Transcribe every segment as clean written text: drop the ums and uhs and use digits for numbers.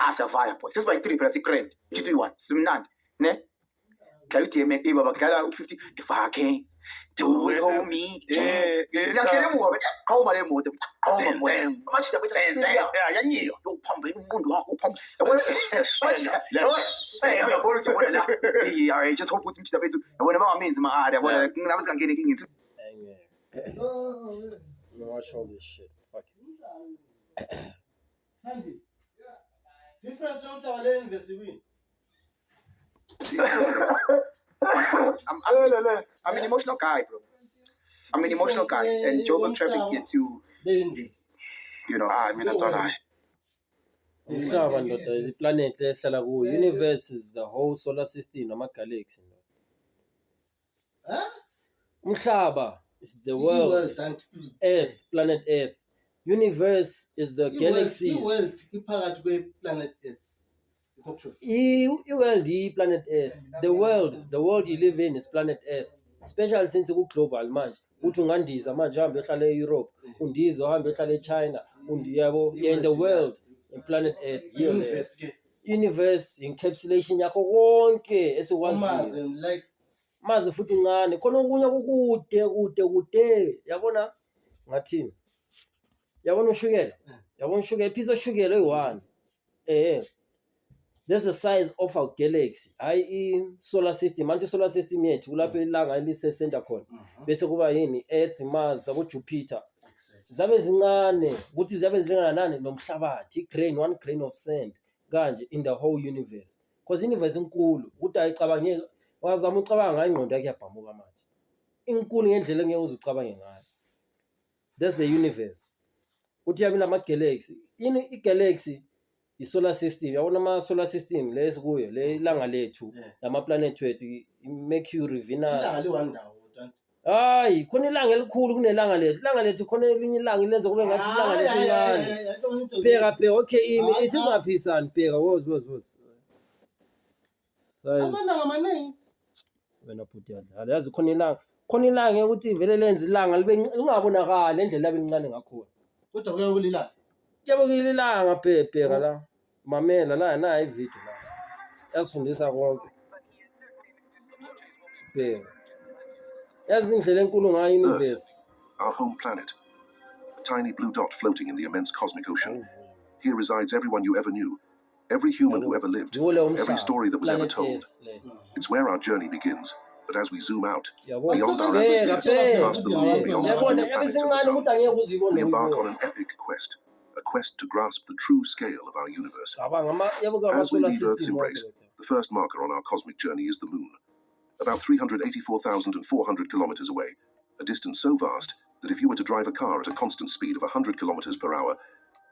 asavaya boy sesibayi-3 phela si-grand G31 simnandi ne dlala i-DMA baba kudlala u-50 if I can do it on me ngiyakela emuva bethi qhawuma le moto qhawuma moya amajita bethi yanyiyo uphambe umqondo wakho uphambe yabona yabona ukuthi bona la I just hope ukuthi imjita bethu yabona bangamenzi ma-ari yabona ngabe singangeni inkinga watch all this shit. Fuck it. Difference yomhlaba le university. I'm an emotional guy, bro. I'm an emotional guy, and Joburg traffic gets you. You know, I mean, I thought Umhlaba ndoda iplanet ehlala kuyo. Universe is the whole solar system noma galaxy. Umhlaba is the world. Earth, planet Earth. Universe is the galaxy. World iphakathi kwe-planet Earth. I-world yi-planet Earth. The world you live in is planet Earth. Especially since ku-global manje. Uthi ungandiza manje uhambe ehlala e-Europe. Undiza uhambe ehlala e-China. Yabo, you're in the world. In planet Earth. Universe encapsulation yakho konke esikwaziyo. Mazi futhi incane. Khona okunye kude. Yabona ngathini? Yabona ushukela? Yabona ushukela? Piece of shukela oyi-1. That's the size of our galaxy. Hayi solar system. Manje solar system yethu kulapho ilanga elisesenta khona. Bese kuba yini? Earth, Mars, abo-Jupiter. Zabe zincane ukuthi zabe zilingana nani nomhlabathi, one grain of sand kanje in the whole universe. Because universe inkulu ukuthi ayicabange wazama ucabanga ngayo ingqondo yakhe yabhamuka manje. Inkulu ngendlela engeke uzucabange ngayo. That's the universe. Uthi yabona ama-galaxy. I-galaxy i-solar system. Yabona ama-solar system lesikuyo le ilanga lethu nama-planet wethu Mercury, Venus. Ilanga liwandawo. Hayi khona ilanga elikhulu kunelanga lethu. Ilanga lethu khona elinye ilanga ilenza kube ngathi ilanga lethu incane. Bheka okay isingaphisani bheka woz. Amalanga amaningi. Wena phuthi yadlala. Yazi khona ilanga ukuthi vele lenza ilanga libe lingabonakala endlela elincane ngakhona. Kodwa kuyakulilanga. Kuyabukela ilanga bheka la. Mamela la na ivideo la. Yasifundisa konke. Bheka. Yazi indlela enkulu ngayo universe. Our home planet. A tiny blue dot floating in the immense cosmic ocean. Here resides everyone you ever knew. Every human who ever lived. Every story that was ever told. It's where our journey begins. But as we zoom out, beyond our atmosphere, past the moon, beyond the planets of the sun, we embark on an epic quest. A quest to grasp the true scale of our universe. As we leave Earth's embrace, the first marker on our cosmic journey is the moon. About 384,400 kilometers away, a distance so vast that if you were to drive a car at a constant speed of 100 kilometers per hour,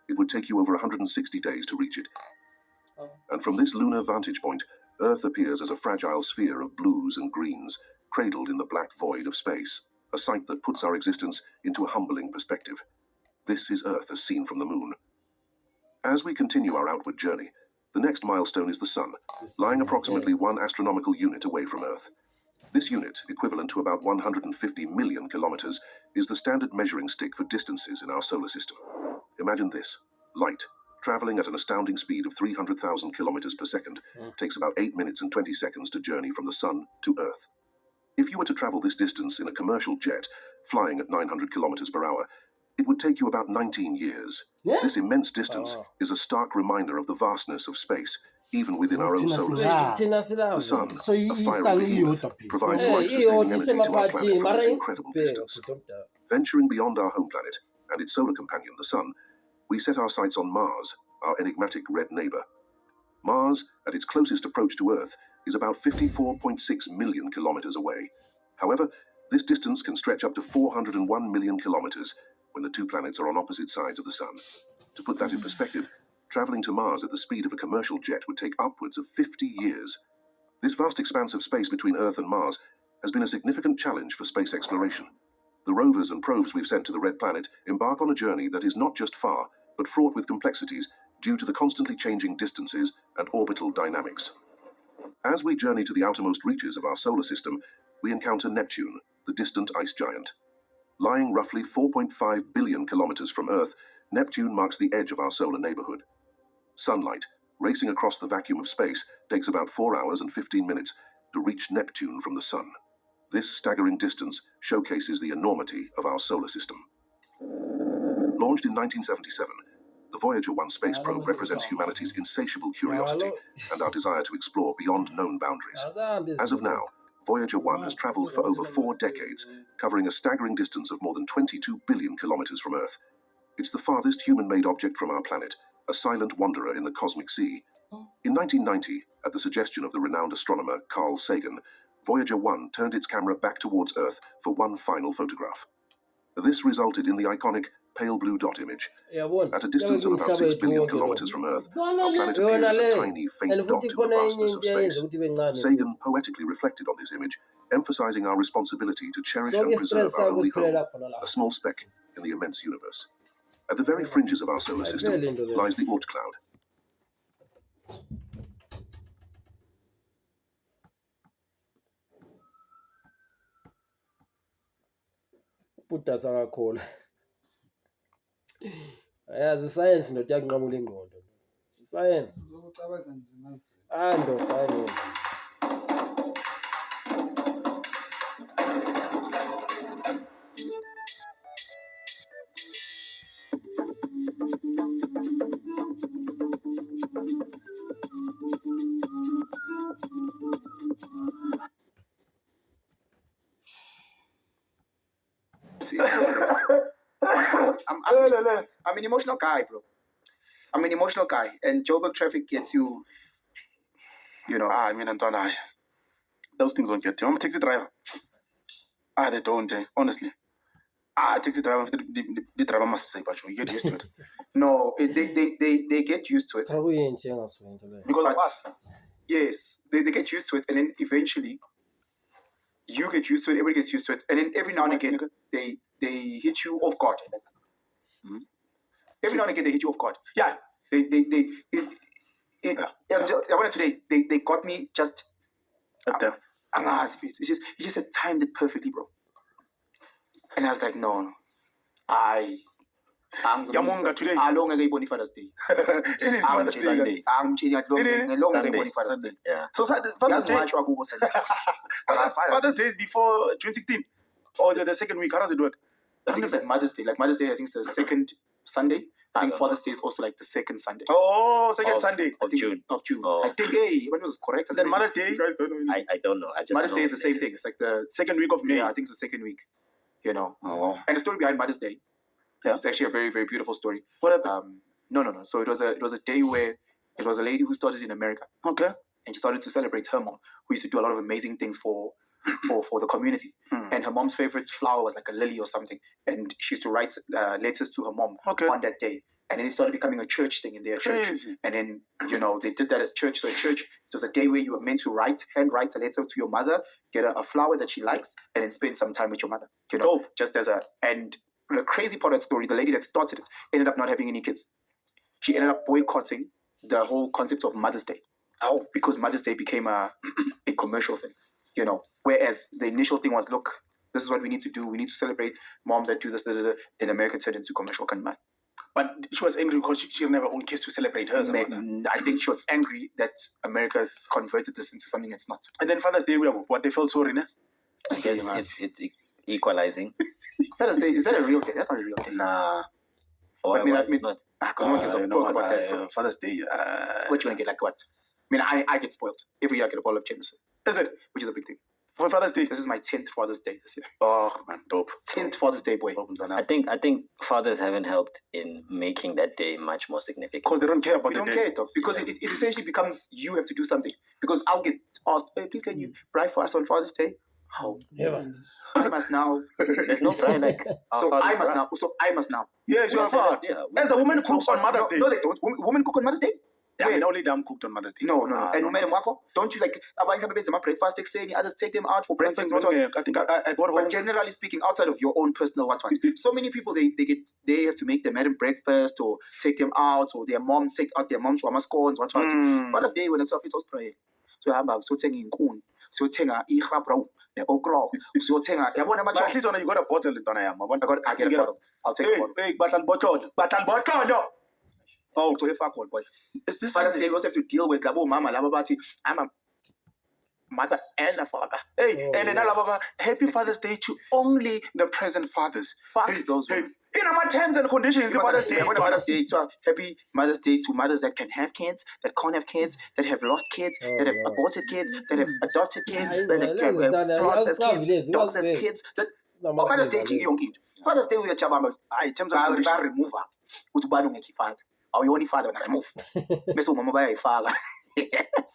it would take you over 160 days to reach it. And from this lunar vantage point, Earth appears as a fragile sphere of blues and greens, cradled in the black void of space, a sight that puts our existence into a humbling perspective. This is Earth as seen from the moon. As we continue our outward journey, the next milestone is the Sun, lying approximately 1 astronomical unit away from Earth. This unit, equivalent to about 150 million kilometers, is the standard measuring stick for distances in our solar system. Imagine this: light, traveling at an astounding speed of 300,000 kilometers per second, takes about 8 minutes and 20 seconds to journey from the Sun to Earth. If you were to travel this distance in a commercial jet, flying at 900 kilometers per hour, it would take you about 19 years. This immense distance is a stark reminder of the vastness of space, even within our own solar system. The Sun, a fiery behemoth, provides life-sustaining energy to our planet from its incredible distance. Venturing beyond our home planet and its solar companion, the Sun, we set our sights on Mars, our enigmatic red neighbor. Mars, at its closest approach to Earth, is about 54.6 million kilometers away. However, this distance can stretch up to 401 million kilometers when the two planets are on opposite sides of the Sun. To put that in perspective, traveling to Mars at the speed of a commercial jet would take upwards of 50 years. This vast expanse of space between Earth and Mars has been a significant challenge for space exploration. The rovers and probes we've sent to the Red Planet embark on a journey that is not just far, but fraught with complexities due to the constantly changing distances and orbital dynamics. As we journey to the outermost reaches of our solar system, we encounter Neptune, the distant ice giant. Lying roughly 4.5 billion kilometers from Earth, Neptune marks the edge of our solar neighborhood. Sunlight, Racing across the vacuum of space takes about 4 hours and 15 minutes to reach Neptune from the Sun. This staggering distance showcases the enormity of our solar system. Launched in 1977, the Voyager 1 space probe represents humanity's insatiable curiosity and our desire to explore beyond known boundaries. As of now, Voyager 1 has traveled for over 4 decades, covering a staggering distance of more than 22 billion kilometers from Earth. It's the farthest human-made object from our planet, a silent wanderer in the cosmic sea. In 1990, at the suggestion of the renowned astronomer Carl Sagan, Voyager 1 turned its camera back towards Earth for one final photograph. This resulted in the iconic pale blue dot image. At a distance of about 6 billion kilometers from Earth, our planet appears as a tiny, faint dot in the vastness of space. Sagan poetically reflected on this image, emphasizing our responsibility to cherish and preserve our only home, a small speck in the immense universe. At the very fringes of our solar system lies the Oort cloud. Puta sakakhona. Yazi science ndoda yanqamula ingqondo. Science. Ucabanga nzima nzima. Ndoda ayengena. I'm an emotional guy, bro. I'm an emotional guy, and Joburg traffic gets you. You know. I mean, Anton, those things don't get you. I'm a taxi driver. They don't. Honestly. Taxi driver, the driver must say, but you get used to it. No, they get used to it. Because like us. Yes, they get used to it, and then eventually you get used to it. Everybody gets used to it, and then every now and again they hit you off guard. Every now and again they hit you off guard. Yeah, today they got me just. It's just timed it perfectly, bro. And I was like, no. Yamunga today. I long ago Father's Day. Sunday. Father's Day. Yeah. So Father's Day. Father's Day is before 2016, or is it the second week? How does it work? I think it's like Mother's Day. Like Mother's Day, I think it's the second Sunday. I think Father's Day is also like the second Sunday. Oh, second Sunday of June. Oh. I think when was correct? And then Mother's Day. You guys don't know. I don't know. Mother's Day is the same thing. It's like the second week of May. Yeah, I think it's the second week. You know. Oh. And the story behind Mother's Day. Yeah. It's actually a very, very beautiful story. What happened? No. So it was a day where it was a lady who started in America. Okay. And she started to celebrate her mom, who used to do a lot of amazing things for the community. And her mom's favorite flower was like a lily or something. And she used to write letters to her mom on that day. And then it started becoming a church thing in their church. And then, they did that as church. So at church, it was a day where you were meant to handwrite a letter to your mother, get a flower that she likes, and then spend some time with your mother. Just as and the crazy part of that story, the lady that started it ended up not having any kids. She ended up boycotting the whole concept of Mother's Day. Oh, because Mother's Day became a commercial thing, Whereas the initial thing was, look, this is what we need to do. We need to celebrate moms that do this. Then America turned into commercial. But she was angry because she never owned kids to celebrate hers. I think she was angry that America converted this into something it's not. And then Father's Day, what they felt sorry, ne? It's equalizing. Father's Day, is that a real day? That's not a real day. Nah. Why not? Because no one gets about that. Father's Day. What you want to get, like what? I get spoiled. Every year I get a bottle of Jameson. Is it? Which is a big thing. For Father's Day? This is my 10th Father's Day this year. Oh, man, dope. 10th Father's Day, boy. I think fathers haven't helped in making that day much more significant. Because they don't care about the day. They don't care, though. Because it essentially becomes you have to do something. Because I'll get asked, hey, please can you bride for us on Father's Day? How? Yeah. I must now. There's no bride like I must now. Yes, you are far. As the woman cooks on Mother's Day. No, they don't. Women cook on Mother's Day? Yeah, only them cooked on Mother's Day. No. And don't you like breakfast, others take them out for breakfast? I think I got home. But generally speaking, outside of your own personal so many people they have to make their madam breakfast or take them out, or their moms take out their moms who are scones, Mother's Day when it's up, it's spray. So I have so taking in so tenga ihrabro ne okro so tenga yabona but at least when you got a bottle in Tonayam, I get a bottle. I'll take a bottle. Big bottle. Oh, so fuck all boy. Is this Father's something? Day we also have to deal with labo mama laba bathi I'm a mother and a father. Hey, and then Alabama, happy Father's Day to only the present fathers. Fuck Hey, those hey, women. in our terms and conditions, Father's Day. Mother's Day to happy Mother's Day to mothers that can have kids, that can't have kids, that have lost kids, that have aborted kids, that have adopted kids, that have plants as kids, dogs as kids. Father's Day to young kid. Father's Day with a chabamba. I terms of remove her. Utubanu make father. Or you only father when I remove. Meso mama by father.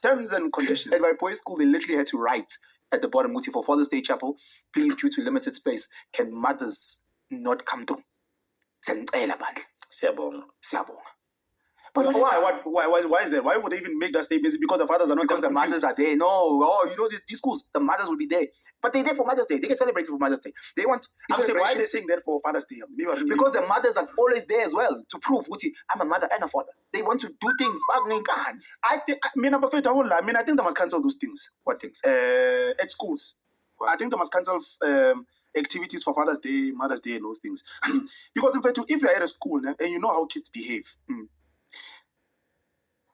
terms and conditions. At my boys' school, they literally had to write at the bottom, Muti, for Father's Day Chapel, please, due to limited space, can mothers not come through? Siyabonga. But why is that? Why would they even make that statement? Because the fathers are not because the mothers are there. No, you know these schools, the mothers will be there. But they're there for Mother's Day. They can celebrate for Mother's Day. They want. I'm saying, why are they saying that for Father's Day? Because the mothers are always there as well to prove, Uti, I'm a mother and a father. They want to do things. I think they must cancel those things. What things? At schools. What? I think they must cancel activities for Father's Day, Mother's Day, and those things. Because in fact, if you're at a school and you know how kids behave,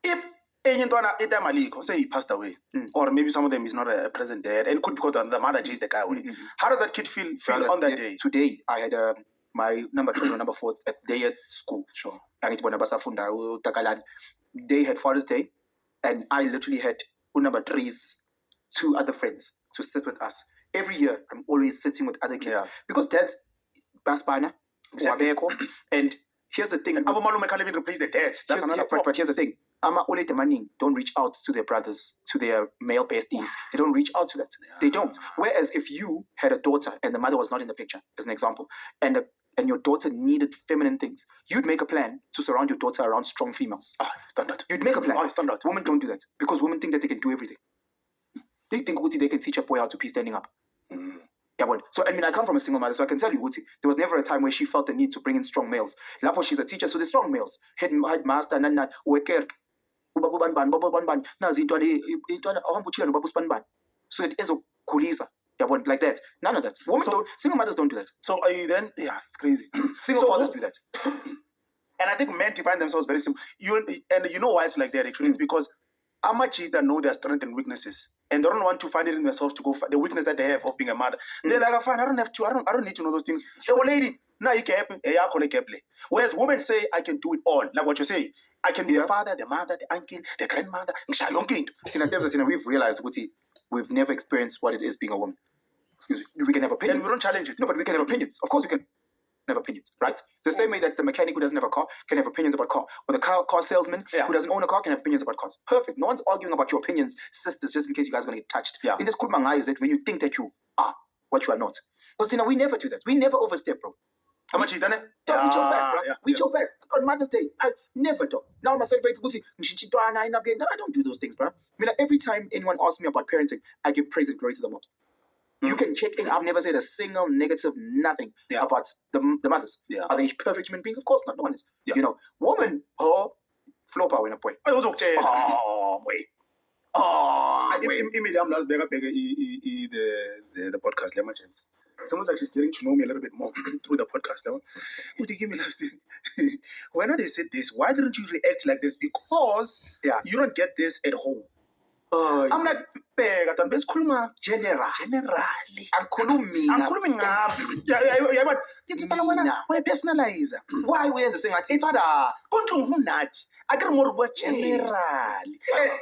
if say he passed away, or maybe some of them is not present there, and could because the mother chased the guy away. How does that kid feel on that day? Today, I had my number 3 or number 4 day at school. Sure. They had Father's Day, and I literally had number 3's 2 other friends to sit with us. Every year, I'm always sitting with other kids because dad's Baspana, and here's the thing. Our mom can't even replace the dads. That's another part. But here's the thing. Don't reach out to their brothers, to their male besties. They don't reach out to that. They don't. Whereas if you had a daughter and the mother was not in the picture, as an example, and your daughter needed feminine things, you'd make a plan to surround your daughter around strong females. Standard. You'd make a plan. Standard. Women don't do that because women think that they can do everything. They think Uti, they can teach a boy how to pee standing up. Yeah, but so I come from a single mother, so I can tell you, Uti, there was never a time where she felt the need to bring in strong males. Lapo, she's a teacher, so the strong males, headmaster, worker. So it is a kulisa. Yeah, but like that. None of that. Single mothers don't do that. So are you then? Yeah, it's crazy. Single fathers do that. And I think men define themselves very simple. And you know why it's like that actually? It's because Amachita know their strengths and weaknesses. And they don't want to find it in themselves to go find the weakness that they have of being a mother. They're like, fine, I don't need to know those things. Oh lady, now you can happen. Whereas women say, I can do it all. Like what you say. I can be the father, the mother, the uncle, the grandmother. We've realized, we've never experienced what it is being a woman. We can have opinions. And we don't challenge it. No, but we can have opinions. Of course we can have opinions, right? The same way that the mechanic who doesn't have a car can have opinions about car. Or the car salesman who doesn't own a car can have opinions about cars. Perfect. No one's arguing about your opinions, sisters, just in case you guys are going to get touched. Yeah. In this kulmanga is it when you think that you are what you are not. Because we never do that. We never overstep, bro. How much you done it? We joke back, bro. We joke back. On Mother's Day, I never do. Now I'm celebrating Busi. No, I don't do those things, bro. Every time anyone asks me about parenting, I give praise and glory to the moms. You can check in. I've never said a single negative nothing about the mothers. Yeah. Are they perfect human beings? Of course not. No one is. Yeah. Woman, flop when a boy. I was okay. Wait. Immediately, I'm last the podcast, Magents. Someone's actually starting to know me a little bit more through the podcast. Would you give me last thing? When they said this, why didn't you react like this? Because you don't get this at home. I'm like, besikhuluma generally. Angikhulumi ngapi. Yeah, but why personalize? Why we as a singer? It's other. Konke nathi. I get more word generally.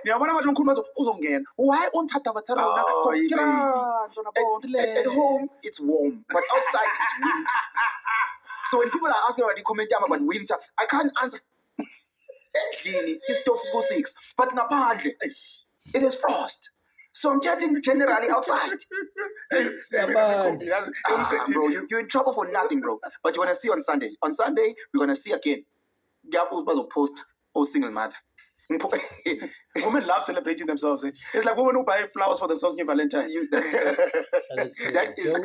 Ngiyabona manje umkhuluma uzongena. Why onthatha bathara at home it's warm, but outside it's winter. So when people are asking about the comment about winter, I can't answer. It's 6, but ngaphandle it is frost. So I'm chatting generally outside. Bro, you're in trouble for nothing, bro. But you want to see on Sunday. On Sunday, we're going to see again. Gapu will post single mother. Women love celebrating themselves. It's like women who buy flowers for themselves in Valentine. That is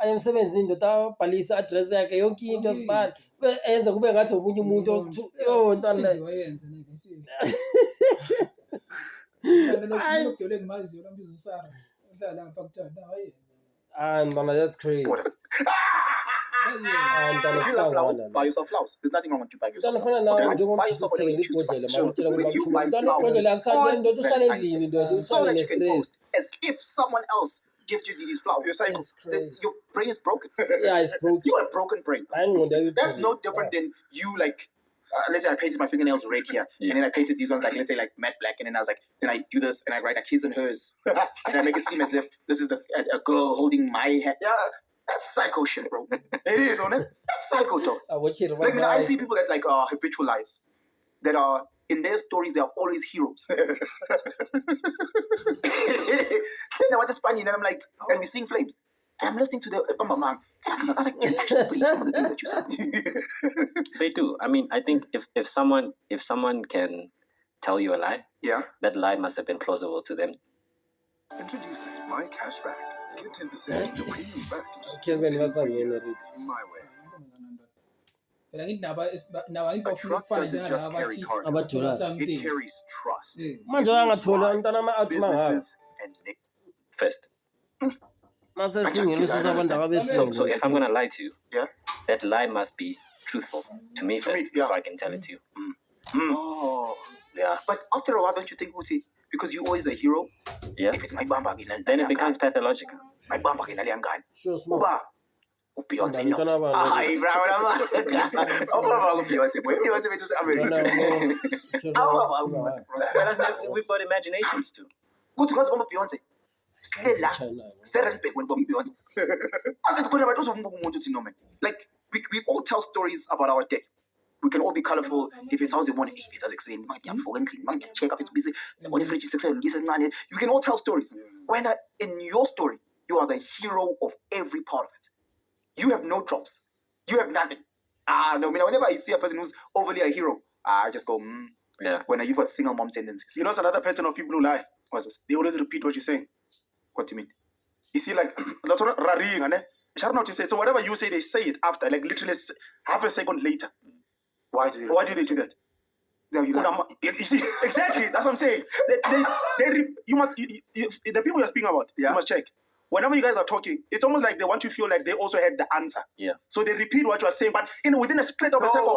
I am 17 ndoda bhalisa address yakhe yonke into sibani enza kube ngathi omunye umuntu ntana wayenza ngesinye lo ngimaziyo lo mbizo Sara udlala lapha kuthanda wayenza ntana that's crazy Mntana If you love flowers, kusangana buy yourself flowers. There's nothing wrong with you buying yourself mntana flowers. fana nawe Okay, njengoba buy uthi yourself whatever sithengele you choose to buy. ibhodlela Sure. manje utshela When ngoba you buy mntana flowers ibhodlela on ndoda uhlale Valentine's endlini Day, ndoda so uhlale that you can ne-stress. post as if someone else gives you these flowers. You're psycho. It's crazy. Your brain is broken. Yeah, it's broken. You got a broken brain. Hayi ingqondo yakho That's iphilile. no different than you like. Let's say I painted my fingernails red here, and then I painted these ones like let's say like matte black, and then I was like, then I do this and I write like his and hers, and I make it seem as if this is a girl holding my hand. Yeah, that's psycho shit, bro. It is, isn't it? That's psycho talk. Awuchiri Like, you know, I see bazakho. people that like are habitual lies, that are in their stories they are always heroes. Then I want to span you, and I'm like, and we're seeing flames. And I'm listening to the man. I was like, you actually believe some of the things that you said. They do. I mean, I think if someone can tell you a lie, Yeah. that lie must have been plausible to them. Introducing My Cashback. Get 10% of your premium back in just Okay, 2 when to was 3 I years. in My way. phela ngithi nabantu A truck bafuna doesn't njengalaba just carry abathi cargo. bathola It something. carries trust. Manje wangathola umntana ama-out mangaka. Businesses and First. Mase singelususa abantu So ababesingle. if I'm gonna lie to you, Yeah. that lie must be truthful to me first, yeah. before I can tell it to you. Oh. Yeah. But after a while, don't you think, Uti, because you're always the hero, Yeah. if it's my bamba, Then it becomes pathological. my bamba, ginaliangan. Sure, small. Uba. Beyonce knows. Mntana bani. Hayi, bro. Beyonce, boy. Beyonce bethu America. We've got imaginations too. Kuthi kwazi bomba Beyonce. Sihle la. Serenbek when bomba Beyonce. Asithi khona abantu uzombuka umuntu uthi no man. Like we all tell stories about our day. We can all be colorful. If it's house morning, if it's as exciting, ngiyavuka endlini, ngiyacheck if it's busy. On the fridge it's busy encane. You can all tell stories. When in your story, you are the hero of every part of it. You have no drops. You have nothing. No, whenever I see a person who's overly a hero, I just go, Yeah. When you've got single mom tendencies. You know, it's another pattern of people who lie. What's this? They always repeat what you're saying. What do you mean? You see, like, that's what raring, and I don't know what you say. So whatever you say, they say it after, like literally half a second later. Why do they do that? No, you lie. You see, exactly. That's what I'm saying. You must. The people you're speaking about, Yeah. you must check. Whenever you guys are talking, it's almost like they want you to feel like they also had the answer. Yeah. So they repeat what you are saying, but within a split of a second.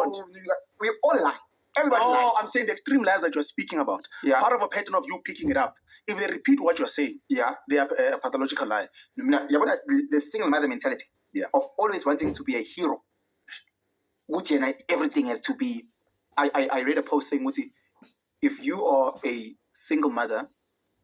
We all lie. Everybody lies. I'm saying the extreme lies that you're speaking about. Yeah. Part of a pattern of you picking it up. If they repeat what you're saying, Yeah. they are a pathological lie. The single mother mentality. Yeah. Of always wanting to be a hero. Wuti and everything has to be. I read a post saying, Wuti, if you are a single mother,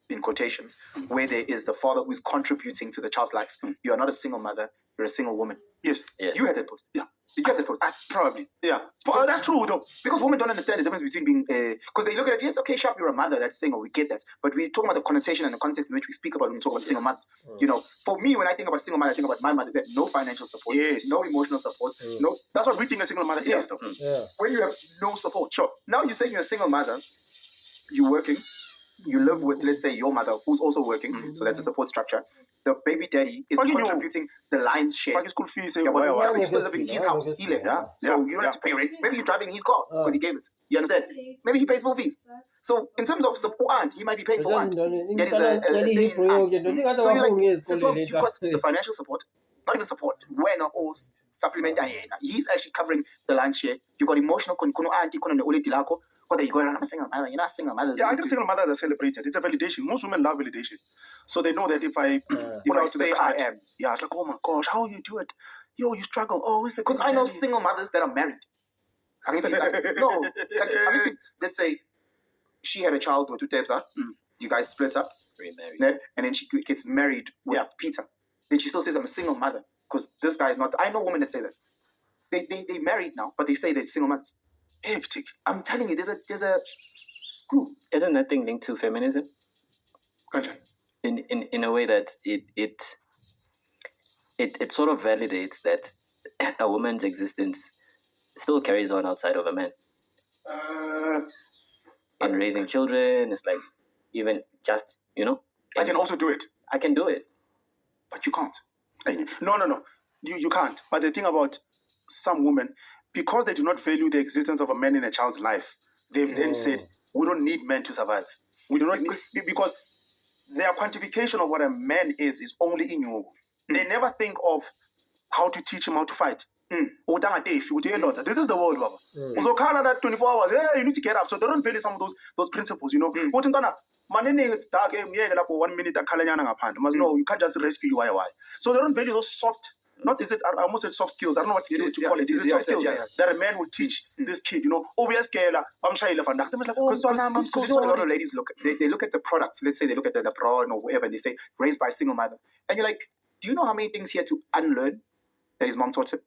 in quotations, where there is the father who is contributing to the child's life, you are not a single mother, you're a single woman. Yes. Yes. You had that post. Yeah. Did you get that post? Probably. Yeah. But that's true though. Because women don't understand the difference between being because they look at it, yes, okay, sharp, you're a mother, that's single, we get that. But we're talking about the connotation and the context in which we speak about when we talk about single mothers. You know, for me, when I think about single mother, I think about my mother, that no financial support, Yes. no emotional support, no. That's what we think a single mother is though. Yeah. When you have no support, sure. Now you're saying you're a single mother, you're working, you live with, let's say, your mother who's also working, so that's a support structure. The baby daddy is Fucking you. contributing the lion's share. Fuck his school fees. Yeah, but yeah. he's still living in his house. He lives. Yeah. So you don't have to pay rent. Maybe you're driving his car because he gave it. You understand? Maybe he pays full fees. So in terms of support, he might be paying for aunt. There is a thing in aunt. So you've got the financial support, not even support. When or supplement. He's actually covering the lion's share. You've got emotional. But then you go around, I'm a single mother. You're not a single mother. Yeah, I think single mothers are celebrated. It's a validation. Most women love validation. So they know that if I say I am. Yeah, it's like, oh my gosh, how you do it? Yo, you struggle. Oh, it's like, Because I know single mothers that are married. I can see, let's say she had a child with two tapes, you guys split up, Remarried. and then she gets married with Peter. Then she still says, I'm a single mother. Because this guy is not, I know women that say that. They married now, but they say they're single mothers. Hectic. I'm telling you, there's a screw. Isn't that thing linked to feminism? In a way that it sort of validates that a woman's existence still carries on outside of a man. And raising children, it's like even just, I can also do it. I can do it. But you can't. No. You can't. But the thing about some women, because they do not value the existence of a man in a child's life, they've then said, we don't need men to survive. We do not need, because their quantification of what a man is only in you. They never think of how to teach him how to fight. This is the world, Baba. So Canada that 24 hours, you need to get up. So they don't value some of those principles, you know. It's dark, 1 minute, no, you can't just rescue you. So they don't value those soft, not is it, I almost said soft skills. I don't know what skills to call it. Is it soft skills that a man would teach this kid, you know? Because a lot of ladies they look at the product. Let's say they look at the bra or whatever, and they say raised by a single mother, and you're like, do you know how many things he had to unlearn that his mom taught him?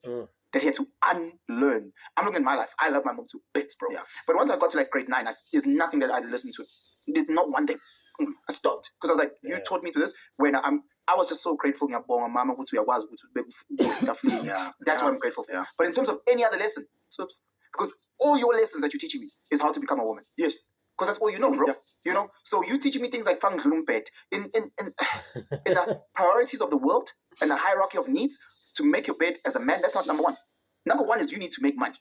That he had to unlearn. I'm looking at my life. I love my mom to bits, bro. Yeah. But once I got to like grade 9, there's nothing that I listened to. Did not one thing. I stopped because I was like, you taught me to this. When I was just so grateful. That's why I'm grateful for. Yeah. But in terms of any other lesson, because all your lessons that you're teaching me is how to become a woman. Yes. Because that's all you know, bro. Yeah. You know, so you teaching me things like in the priorities of the world and the hierarchy of needs to make your bed as a man. That's not number one. Number one is you need to make money.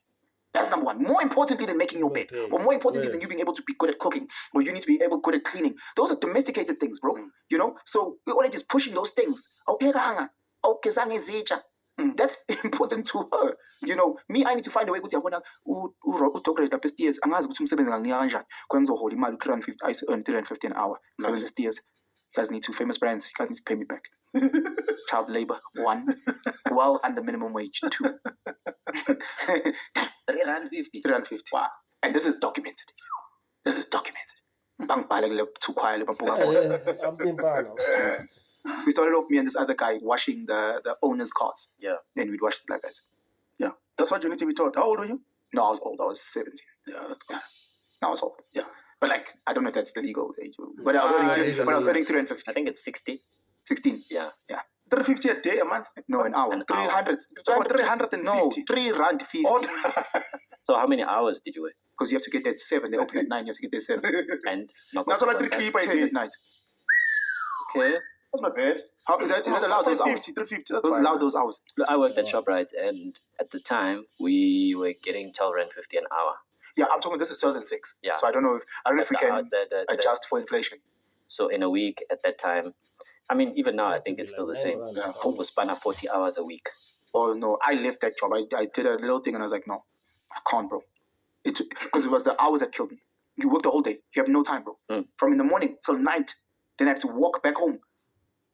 That's number one. More importantly than making your bed, or more importantly than you being able to be good at cooking, or you need to be good at cleaning. Those are domesticated things, bro. You know, so we're already just pushing those things. That's important to her. You know, me, I need to find a way. I earn 350 an hour. You guys need 2 famous brands. You guys need to pay me back. Child labor, 1. Well under minimum wage, 2. 350. Wow. And this is documented. We started off, me and this other guy, washing the owner's cars. Yeah. Then we'd wash it like that. Yeah. That's what you need to be taught. How old were you? No, I was old. I was 17. Yeah, that's good. No, I was old. Yeah. But like, I don't know if that's the legal age. But I was earning 350. I think it's 60. 16. Yeah. Yeah. 350 a day, a month? No, an hour. 300. 350. No, 3 rand 50. So how many hours did you work? Because you have to get there at 7. They open at 9. You have to get there at 7. And not like 3 at night. Okay. That's not bad. How is that allowed those hours? 350. That's allowed those hours. I worked at ShopRite, and at the time we were getting 12.50 an hour. Yeah, I'm talking. This is 2006. Yeah. So I don't know if we can adjust for inflation. So in a week at that time, I mean, even now I think it's still the same. We span 40 hours a week. Oh no, I left that job. I did a little thing and I was like, no, I can't, bro. Because it was the hours that killed me. You work the whole day. You have no time, bro. From in the morning till night. Then I have to walk back home.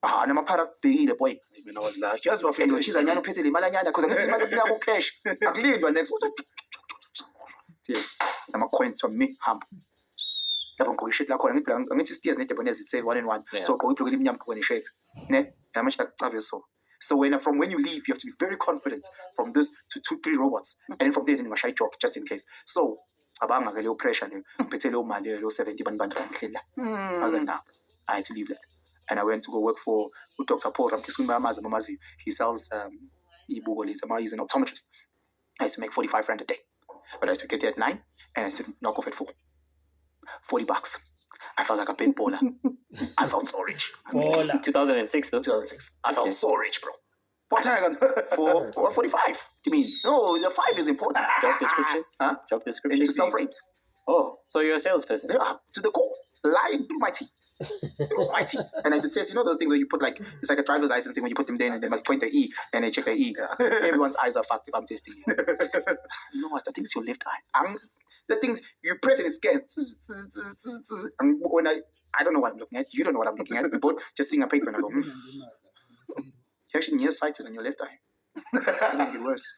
And I'm a part of the boy. I was like, here's my friend. She's a nyano petty, malanyana, because I get cash. I leave your next. I'm a coin from me, hump. I'm going to shit like I'm going to steer net when say 1 and 1. So go plug in yam when you shade. So when you leave, you have to be very confident from this to 2-3 robots. And then from there, then you shy talk just in case. So abang a little pressure, petelo man, 70 band. I was like, nah, I had to leave that. And I went to go work for Dr. Paul. He sells he's an optometrist. I used to make 45 rand a day. But I used to get there at 9 and I used to knock off at 4. $40. I felt like a big baller. I felt so rich. 2006 though? 2006. I felt so rich, bro. What time? For 45. You mean? No, the 5 is important. Job description? Huh? Job description? And to sell frames. Oh, so you're a salesperson? Yeah, to the core. Lying through my teeth. Mighty. And I had to test, those things where you put like, it's like a driver's license thing when you put them there and they must point the E and they check the E. Everyone's eyes are fucked if I'm testing you. You know what? I think it's your left eye. The thing, you press and it scans. And when I don't know what I'm looking at. You don't know what I'm looking at. We both just seeing a paper and I go, You're actually nearsighted on your left eye. It's going to get worse.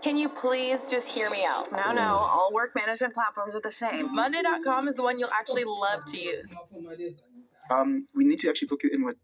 Can you please just hear me out? No, all work management platforms are the same. Monday.com is the one you'll actually love to use. We need to actually book you in with...